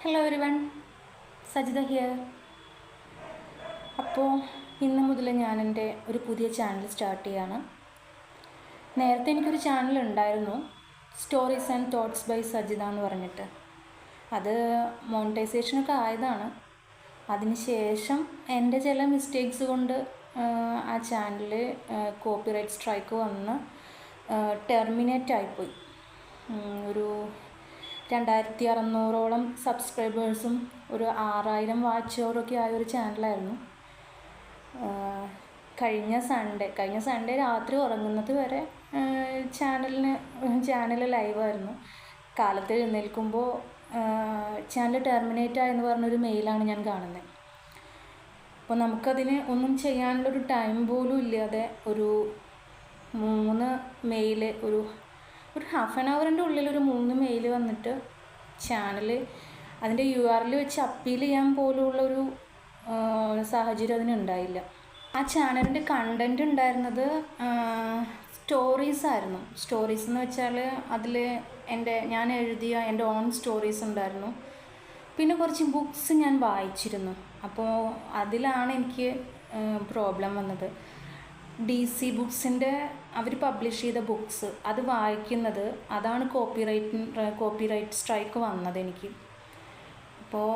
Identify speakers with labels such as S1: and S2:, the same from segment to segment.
S1: Hello everyone, Sajitha here. അപ്പോൾ ഇന്ന് മുതൽ ഞാൻ എൻ്റെ ഒരു പുതിയ ചാനൽ സ്റ്റാർട്ട് ചെയ്യാണ്. നേരത്തെ എനിക്കൊരു ചാനൽ ഉണ്ടായിരുന്നു, stories and thoughts by Sajitha എന്ന് പറഞ്ഞിട്ട്. അത് മോണിറ്റൈസേഷനൊക്കെ ആയതാണ്. അതിനുശേഷം എൻ്റെ ചില മിസ്റ്റേക്സ് കൊണ്ട് ആ ചാനൽ കോപ്പിറൈറ്റ് സ്ട്രൈക്ക് വന്ന് ടെർമിനേറ്റ് ആയിപ്പോയി. ഒരു 2600ഓളം സബ്സ്ക്രൈബേഴ്സും ഒരു 6000 വാച്ച് അവറൊക്കെ ആയൊരു ചാനലായിരുന്നു. കഴിഞ്ഞ സൺഡേ രാത്രി ഉറങ്ങുന്നത് വരെ ചാനൽ ലൈവായിരുന്നു. കാലത്ത് എഴുന്നേൽക്കുമ്പോൾ ചാനൽ ടെർമിനേറ്റ് ആയെന്ന് പറഞ്ഞൊരു മെയിലാണ് ഞാൻ കാണുന്നത്. അപ്പോൾ നമുക്കതിന് ഒന്നും ചെയ്യാനുള്ളൊരു ടൈം പോലും ഇല്ലാതെ ഒരു 3 മെയിൽ ഒരു ഹാഫ് ആൻ അവറിൻ്റെ ഉള്ളിൽ ഒരു 3 മെയിൽ വന്നിട്ട് ചാനൽ അതിൻ്റെ URL വെച്ച് അപ്പീൽ ചെയ്യാൻ പോലുമുള്ളൊരു സാഹചര്യം അതിനുണ്ടായില്ല. ആ ചാനലിൻ്റെ കണ്ടൻറ്റ് ഉണ്ടായിരുന്നത് സ്റ്റോറീസ് ആയിരുന്നു. സ്റ്റോറീസ് എന്ന് വെച്ചാൽ അതിൽ ഞാൻ എഴുതിയ എൻ്റെ ഓൺ സ്റ്റോറീസ് ഉണ്ടായിരുന്നു. പിന്നെ കുറച്ച് ബുക്സ് ഞാൻ വായിച്ചിരുന്നു. അപ്പോൾ അതിലാണ് എനിക്ക് പ്രോബ്ലം വന്നത്. DC ബുക്സിൻ്റെ അവർ പബ്ലിഷ് ചെയ്ത ബുക്സ് അത് വായിക്കുന്നത്, അതാണ് കോപ്പിറൈറ്റ് സ്ട്രൈക്ക് വന്നത് എനിക്ക്. അപ്പോൾ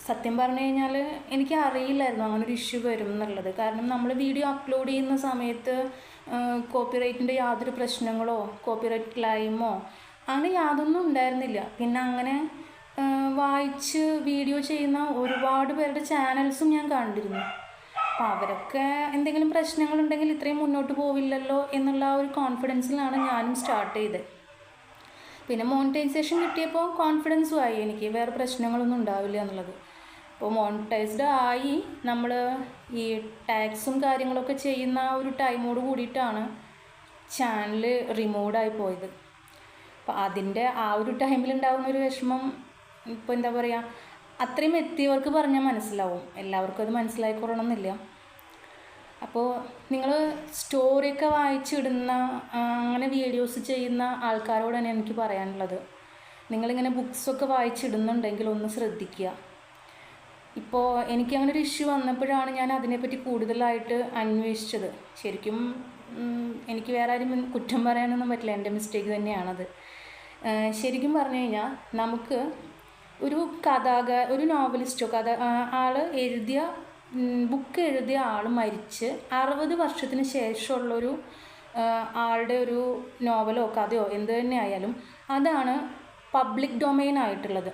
S1: സത്യം പറഞ്ഞു കഴിഞ്ഞാൽ എനിക്ക് അറിയില്ലായിരുന്നു അങ്ങനൊരു ഇഷ്യൂ വരും എന്നുള്ളത്. കാരണം നമ്മൾ വീഡിയോ അപ്ലോഡ് ചെയ്യുന്ന സമയത്ത് കോപ്പിറൈറ്റിൻ്റെ യാതൊരു പ്രശ്നങ്ങളോ കോപ്പിറൈറ്റ് ക്ലെയിമോ അങ്ങനെ യാതൊന്നും ഉണ്ടായിരുന്നില്ല. പിന്നെ അങ്ങനെ വായിച്ച് വീഡിയോ ചെയ്യുന്ന ഒരുപാട് പേരുടെ ചാനൽസും ഞാൻ കണ്ടിരുന്നു. അപ്പോൾ അവരൊക്കെ എന്തെങ്കിലും പ്രശ്നങ്ങളുണ്ടെങ്കിൽ ഇത്രയും മുന്നോട്ട് പോവില്ലല്ലോ എന്നുള്ള ഒരു കോൺഫിഡൻസിലാണ് ഞാനും സ്റ്റാർട്ട് ചെയ്തത്. പിന്നെ മോണിറ്റൈസേഷൻ കിട്ടിയപ്പോൾ കോൺഫിഡൻസും ആയി എനിക്ക്, വേറെ പ്രശ്നങ്ങളൊന്നും ഉണ്ടാവില്ല എന്നുള്ളത്. അപ്പോൾ മോണിറ്റൈസ്ഡ് ആയി നമ്മൾ ഈ ടാക്സും കാര്യങ്ങളൊക്കെ ചെയ്യുന്ന ഒരു ടൈമോട് കൂടിയിട്ടാണ് ചാനൽ റിമൂവ്ഡായി പോയത്. അപ്പോൾ അതിൻ്റെ ആ ഒരു ടൈമിലുണ്ടാകുന്ന ഒരു വിഷമം ഇപ്പോൾ എന്താ പറയുക, അത്രയും എത്തിയവർക്ക് പറഞ്ഞാൽ മനസ്സിലാവും, എല്ലാവർക്കും അത് മനസ്സിലായിക്കൊള്ളണമെന്നില്ല. അപ്പോൾ നിങ്ങൾ സ്റ്റോറിയൊക്കെ വായിച്ചിടുന്ന അങ്ങനെ വീഡിയോസ് ചെയ്യുന്ന ആൾക്കാരോട് തന്നെ എനിക്ക് പറയാനുള്ളത്, നിങ്ങളിങ്ങനെ ബുക്സൊക്കെ വായിച്ചിടുന്നുണ്ടെങ്കിൽ ഒന്ന് ശ്രദ്ധിക്കുക. ഇപ്പോൾ എനിക്കങ്ങനെ ഒരു ഇഷ്യൂ വന്നപ്പോഴാണ് ഞാൻ അതിനെപ്പറ്റി കൂടുതലായിട്ട് അന്വേഷിച്ചത്. ശരിക്കും എനിക്ക് വേറെ ആരും കുറ്റം പറയാനൊന്നും പറ്റില്ല, എൻ്റെ മിസ്റ്റേക്ക് തന്നെയാണത്. ശരിക്കും പറഞ്ഞു കഴിഞ്ഞാൽ നമുക്ക് ഒരു നോവലിസ്റ്റോ ബുക്ക് എഴുതിയ ആൾ മരിച്ച് 60 വർഷത്തിന് ശേഷമുള്ളൊരു ആളുടെ ഒരു നോവലോ കഥയോ എന്ത് തന്നെ ആയാലും അതാണ് പബ്ലിക് ഡൊമൈൻ ആയിട്ടുള്ളത്.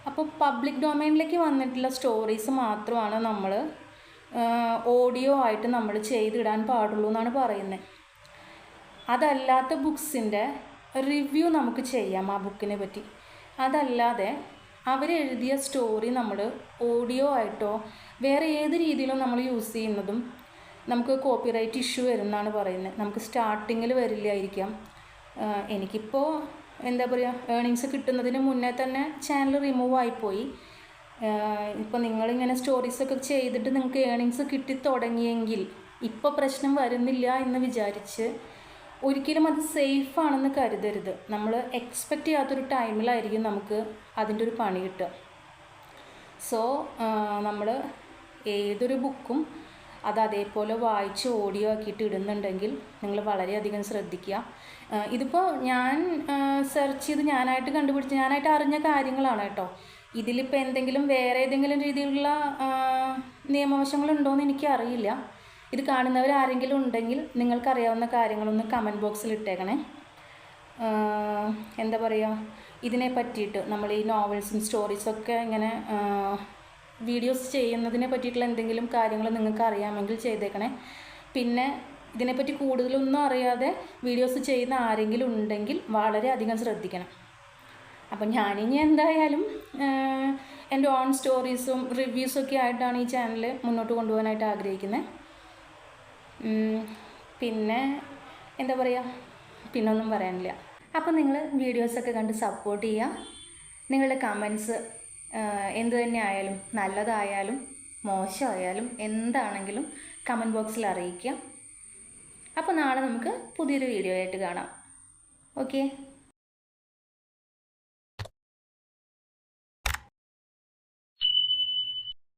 S1: അപ്പോൾ പബ്ലിക് ഡൊമൈനിലേക്ക് വന്നിട്ടുള്ള സ്റ്റോറീസ് മാത്രമാണ് നമ്മൾ ഓഡിയോ ആയിട്ട് നമ്മൾ ചെയ്തിടാൻ പാടുള്ളൂ എന്നാണ് പറയുന്നത്. അതല്ലാത്ത ബുക്സിൻ്റെ റിവ്യൂ നമുക്ക് ചെയ്യാം ആ ബുക്കിനെ പറ്റി. അതല്ലാതെ അവരെഴുതിയ സ്റ്റോറി നമ്മൾ ഓഡിയോ ആയിട്ടോ വേറെ ഏത് രീതിയിലും നമ്മൾ യൂസ് ചെയ്യുന്നതും നമുക്ക് കോപ്പിറൈറ്റ് ഇഷ്യൂ വരുമെന്നാണ് പറയുന്നത്. നമുക്ക് സ്റ്റാർട്ടിങ്ങിൽ വരില്ലായിരിക്കാം. എനിക്കിപ്പോൾ എന്താ പറയുക, ഏണിങ്സ് കിട്ടുന്നതിന് മുന്നേ തന്നെ ചാനൽ റിമൂവ് ആയിപ്പോയി. ഇപ്പോൾ നിങ്ങളിങ്ങനെ സ്റ്റോറീസൊക്കെ ചെയ്തിട്ട് നിങ്ങൾക്ക് ഏണിങ്സ് കിട്ടി തുടങ്ങിയെങ്കിൽ ഇപ്പോൾ പ്രശ്നം വരുന്നില്ല എന്ന് വിചാരിച്ച് ഒരിക്കലും അത് സേഫാണെന്ന് കരുതരുത്. നമ്മൾ എക്സ്പെക്റ്റ് ചെയ്യാത്തൊരു ടൈമിലായിരിക്കും നമുക്ക് അതിൻ്റെ ഒരു പണി കിട്ടുക. സോ നമ്മൾ ഏതൊരു ബുക്കും അത് അതേപോലെ വായിച്ച് ഓഡിയോ ആക്കിയിട്ട് ഇടുന്നുണ്ടെങ്കിൽ നിങ്ങൾ വളരെയധികം ശ്രദ്ധിക്കുക. ഇതിപ്പോൾ ഞാൻ സെർച്ച് ചെയ്ത് ഞാനായിട്ട് അറിഞ്ഞ കാര്യങ്ങളാണ് കേട്ടോ. ഇതിലിപ്പോൾ വേറെ ഏതെങ്കിലും രീതിയിലുള്ള നിയമവശങ്ങളുണ്ടോയെന്ന് എനിക്കറിയില്ല. ഇത് കാണുന്നവരാരെങ്കിലും ഉണ്ടെങ്കിൽ നിങ്ങൾക്കറിയാവുന്ന കാര്യങ്ങളൊന്ന് കമൻറ്റ് ബോക്സിൽ ഇട്ടേക്കണേ. എന്താ പറയുക, ഇതിനെ പറ്റിയിട്ട് നമ്മൾ ഈ നോവൽസും സ്റ്റോറീസൊക്കെ ഇങ്ങനെ വീഡിയോസ് ചെയ്യുന്നതിനെ പറ്റിയിട്ടുള്ള എന്തെങ്കിലും കാര്യങ്ങൾ നിങ്ങൾക്ക് അറിയാമെങ്കിൽ ചെയ്തേക്കണേ. പിന്നെ ഇതിനെപ്പറ്റി കൂടുതലൊന്നും അറിയാതെ വീഡിയോസ് ചെയ്യുന്ന ആരെങ്കിലും ഉണ്ടെങ്കിൽ വളരെയധികം ശ്രദ്ധിക്കണം. അപ്പം ഞാനിനി എന്തായാലും എൻ്റെ ഓൺ സ്റ്റോറീസും റിവ്യൂസൊക്കെ ആയിട്ടാണ് ഈ ചാനൽ മുന്നോട്ട് കൊണ്ടുപോകാനായിട്ട് ആഗ്രഹിക്കുന്നത്. പിന്നെ എന്താ പറയുക, പിന്നൊന്നും പറയാനില്ല. അപ്പോൾ നിങ്ങൾ വീഡിയോസൊക്കെ കണ്ട് സപ്പോർട്ട് ചെയ്യുക. നിങ്ങളുടെ കമൻസ് എന്തു തന്നെ ആയാലും, നല്ലതായാലും മോശമായാലും എന്താണെങ്കിലും കമൻറ്റ് ബോക്സിൽ അറിയിക്കുക. അപ്പോൾ നാളെ നമുക്ക് പുതിയൊരു വീഡിയോ ആയിട്ട് കാണാം. ഓക്കെ.